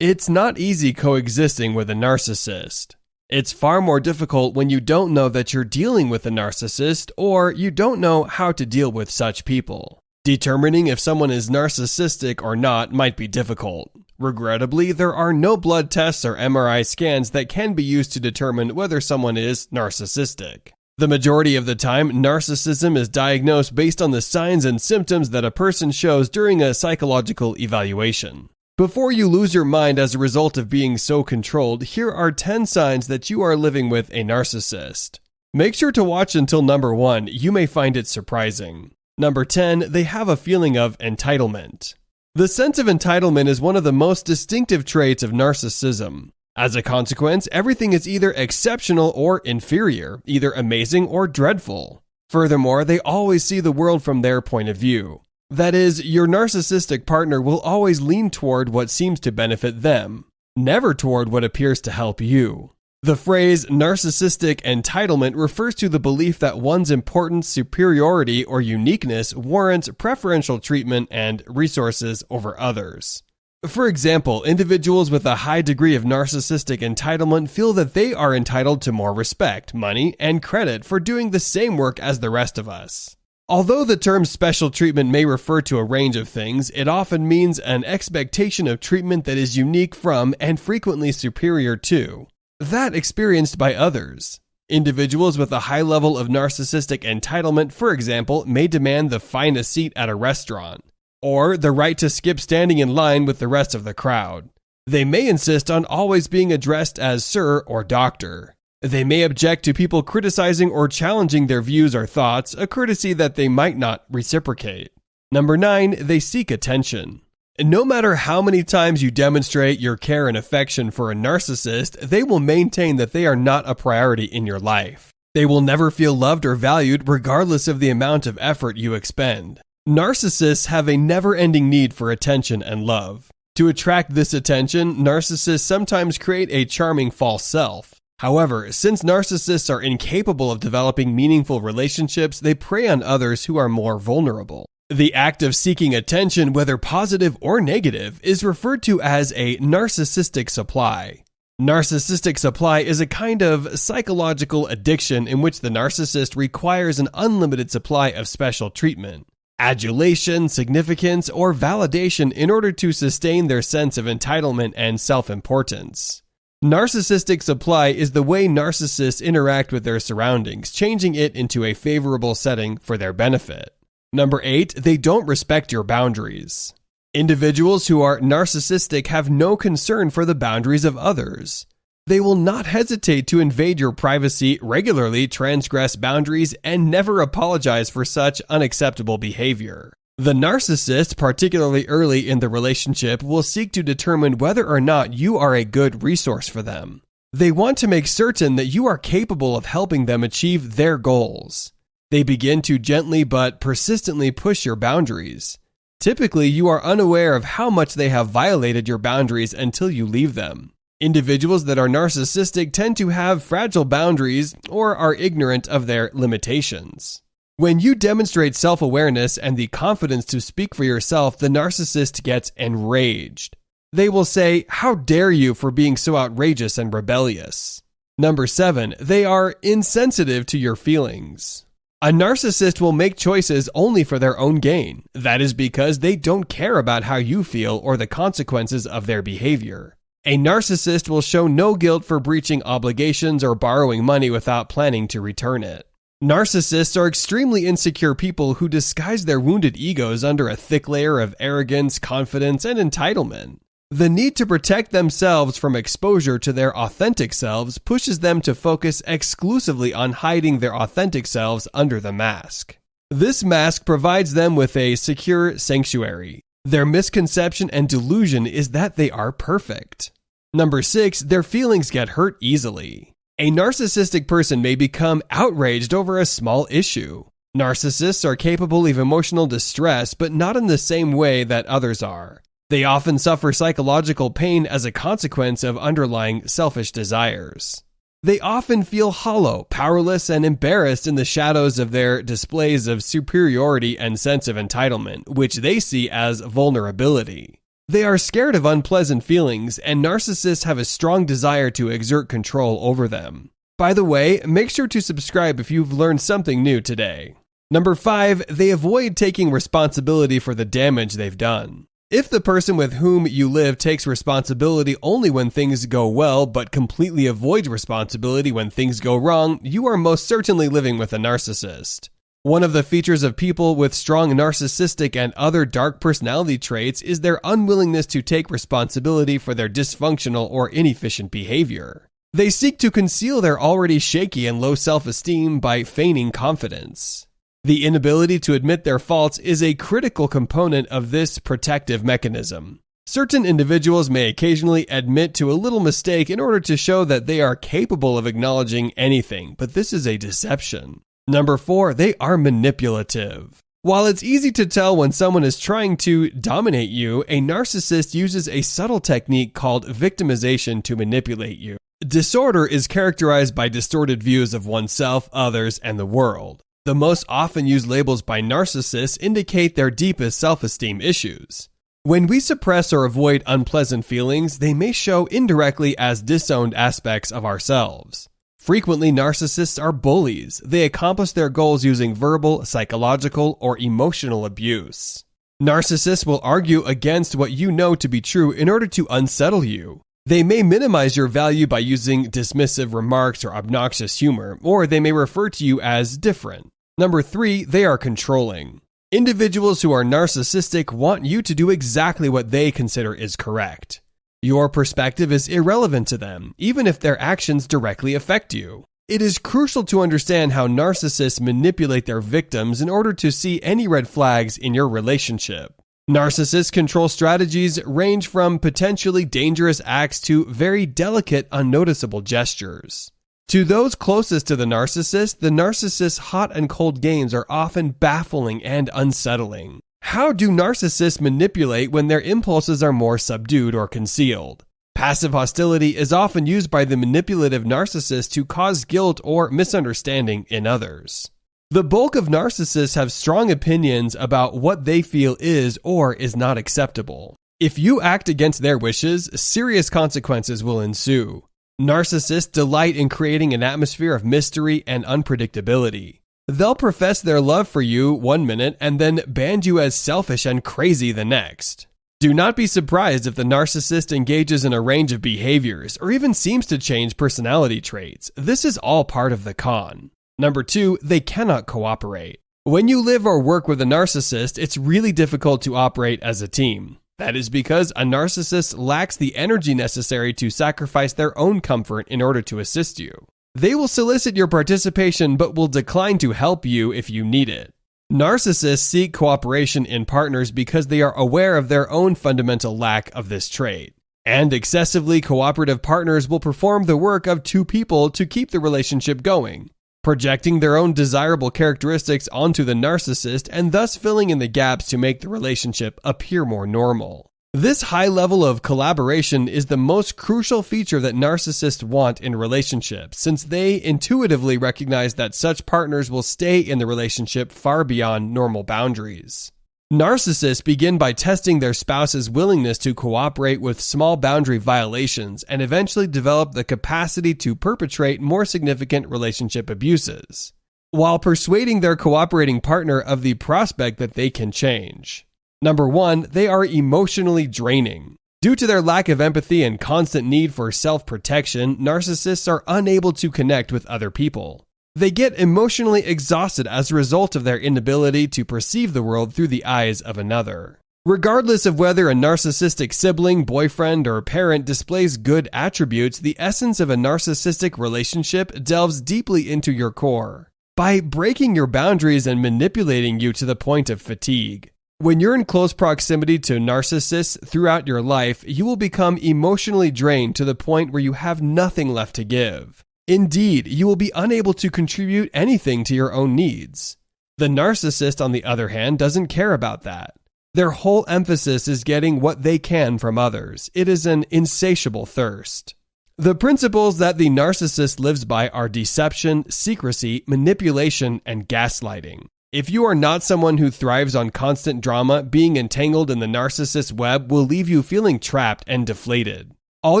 It's not easy coexisting with a narcissist. It's far more difficult when you don't know that you're dealing with a narcissist or you don't know how to deal with such people. Determining if someone is narcissistic or not might be difficult. Regrettably, there are no blood tests or MRI scans that can be used to determine whether someone is narcissistic. The majority of the time, narcissism is diagnosed based on the signs and symptoms that a person shows during a psychological evaluation. Before you lose your mind as a result of being so controlled, here are 10 signs that you are living with a narcissist. Make sure to watch until number 1, you may find it surprising. Number 10, they have a feeling of entitlement. The sense of entitlement is one of the most distinctive traits of narcissism. As a consequence, everything is either exceptional or inferior, either amazing or dreadful. Furthermore, they always see the world from their point of view. That is, your narcissistic partner will always lean toward what seems to benefit them, never toward what appears to help you. The phrase narcissistic entitlement refers to the belief that one's importance, superiority, or uniqueness warrants preferential treatment and resources over others. For example, individuals with a high degree of narcissistic entitlement feel that they are entitled to more respect, money, and credit for doing the same work as the rest of us. Although the term special treatment may refer to a range of things, it often means an expectation of treatment that is unique from and frequently superior to that experienced by others. Individuals with a high level of narcissistic entitlement, for example, may demand the finest seat at a restaurant, or the right to skip standing in line with the rest of the crowd. They may insist on always being addressed as sir or doctor. They may object to people criticizing or challenging their views or thoughts, a courtesy that they might not reciprocate. Number 9, they seek attention. No matter how many times you demonstrate your care and affection for a narcissist, they will maintain that they are not a priority in your life. They will never feel loved or valued regardless of the amount of effort you expend. Narcissists have a never-ending need for attention and love. To attract this attention, narcissists sometimes create a charming false self. However, since narcissists are incapable of developing meaningful relationships, they prey on others who are more vulnerable. The act of seeking attention, whether positive or negative, is referred to as a narcissistic supply. Narcissistic supply is a kind of psychological addiction in which the narcissist requires an unlimited supply of special treatment, adulation, significance, or validation in order to sustain their sense of entitlement and self-importance. Narcissistic supply is the way narcissists interact with their surroundings, changing it into a favorable setting for their benefit. Number 8, they don't respect your boundaries. Individuals who are narcissistic have no concern for the boundaries of others. They will not hesitate to invade your privacy, regularly transgress boundaries, and never apologize for such unacceptable behavior. The narcissist, particularly early in the relationship, will seek to determine whether or not you are a good resource for them. They want to make certain that you are capable of helping them achieve their goals. They begin to gently but persistently push your boundaries. Typically, you are unaware of how much they have violated your boundaries until you leave them. Individuals that are narcissistic tend to have fragile boundaries or are ignorant of their limitations. When you demonstrate self-awareness and the confidence to speak for yourself, the narcissist gets enraged. They will say, "How dare you for being so outrageous and rebellious?" Number 7, they are insensitive to your feelings. A narcissist will make choices only for their own gain. That is because they don't care about how you feel or the consequences of their behavior. A narcissist will show no guilt for breaching obligations or borrowing money without planning to return it. Narcissists are extremely insecure people who disguise their wounded egos under a thick layer of arrogance, confidence, and entitlement. The need to protect themselves from exposure to their authentic selves pushes them to focus exclusively on hiding their authentic selves under the mask. This mask provides them with a secure sanctuary. Their misconception and delusion is that they are perfect. Number 6, their feelings get hurt easily. A narcissistic person may become outraged over a small issue. Narcissists are capable of emotional distress, but not in the same way that others are. They often suffer psychological pain as a consequence of underlying selfish desires. They often feel hollow, powerless, and embarrassed in the shadows of their displays of superiority and sense of entitlement, which they see as vulnerability. They are scared of unpleasant feelings, and narcissists have a strong desire to exert control over them. By the way, make sure to subscribe if you've learned something new today. Number 5, they avoid taking responsibility for the damage they've done. If the person with whom you live takes responsibility only when things go well, but completely avoids responsibility when things go wrong, you are most certainly living with a narcissist. One of the features of people with strong narcissistic and other dark personality traits is their unwillingness to take responsibility for their dysfunctional or inefficient behavior. They seek to conceal their already shaky and low self-esteem by feigning confidence. The inability to admit their faults is a critical component of this protective mechanism. Certain individuals may occasionally admit to a little mistake in order to show that they are capable of acknowledging anything, but this is a deception. Number 4, they are manipulative. While it's easy to tell when someone is trying to dominate you, a narcissist uses a subtle technique called victimization to manipulate you. Disorder is characterized by distorted views of oneself, others, and the world. The most often used labels by narcissists indicate their deepest self-esteem issues. When we suppress or avoid unpleasant feelings, they may show indirectly as disowned aspects of ourselves. Frequently, narcissists are bullies. They accomplish their goals using verbal, psychological, or emotional abuse. Narcissists will argue against what you know to be true in order to unsettle you. They may minimize your value by using dismissive remarks or obnoxious humor, or they may refer to you as different. Number 3, they are controlling. Individuals who are narcissistic want you to do exactly what they consider is correct. Your perspective is irrelevant to them, even if their actions directly affect you. It is crucial to understand how narcissists manipulate their victims in order to see any red flags in your relationship. Narcissist control strategies range from potentially dangerous acts to very delicate, unnoticeable gestures. To those closest to the narcissist's hot and cold games are often baffling and unsettling. How do narcissists manipulate when their impulses are more subdued or concealed? Passive hostility is often used by the manipulative narcissist to cause guilt or misunderstanding in others. The bulk of narcissists have strong opinions about what they feel is or is not acceptable. If you act against their wishes, serious consequences will ensue. Narcissists delight in creating an atmosphere of mystery and unpredictability. They'll profess their love for you one minute and then brand you as selfish and crazy the next. Do not be surprised if the narcissist engages in a range of behaviors or even seems to change personality traits. This is all part of the con. Number 2, they cannot cooperate. When you live or work with a narcissist, it's really difficult to operate as a team. That is because a narcissist lacks the energy necessary to sacrifice their own comfort in order to assist you. They will solicit your participation but will decline to help you if you need it. Narcissists seek cooperation in partners because they are aware of their own fundamental lack of this trait. And excessively cooperative partners will perform the work of 2 people to keep the relationship going, projecting their own desirable characteristics onto the narcissist and thus filling in the gaps to make the relationship appear more normal. This high level of collaboration is the most crucial feature that narcissists want in relationships, since they intuitively recognize that such partners will stay in the relationship far beyond normal boundaries. Narcissists begin by testing their spouse's willingness to cooperate with small boundary violations and eventually develop the capacity to perpetrate more significant relationship abuses, while persuading their cooperating partner of the prospect that they can change. Number 1, they are emotionally draining. Due to their lack of empathy and constant need for self-protection, narcissists are unable to connect with other people. They get emotionally exhausted as a result of their inability to perceive the world through the eyes of another. Regardless of whether a narcissistic sibling, boyfriend, or parent displays good attributes, the essence of a narcissistic relationship delves deeply into your core, by breaking your boundaries and manipulating you to the point of fatigue. When you're in close proximity to narcissists throughout your life, you will become emotionally drained to the point where you have nothing left to give. Indeed, you will be unable to contribute anything to your own needs. The narcissist, on the other hand, doesn't care about that. Their whole emphasis is getting what they can from others. It is an insatiable thirst. The principles that the narcissist lives by are deception, secrecy, manipulation, and gaslighting. If you are not someone who thrives on constant drama, being entangled in the narcissist web will leave you feeling trapped and deflated. All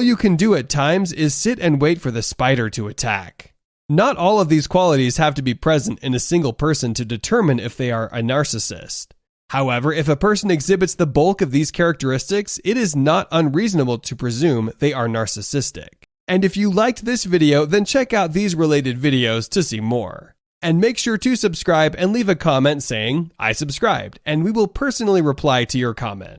you can do at times is sit and wait for the spider to attack. Not all of these qualities have to be present in a single person to determine if they are a narcissist. However, if a person exhibits the bulk of these characteristics, it is not unreasonable to presume they are narcissistic. And if you liked this video, then check out these related videos to see more. And make sure to subscribe and leave a comment saying, "I subscribed," and we will personally reply to your comment.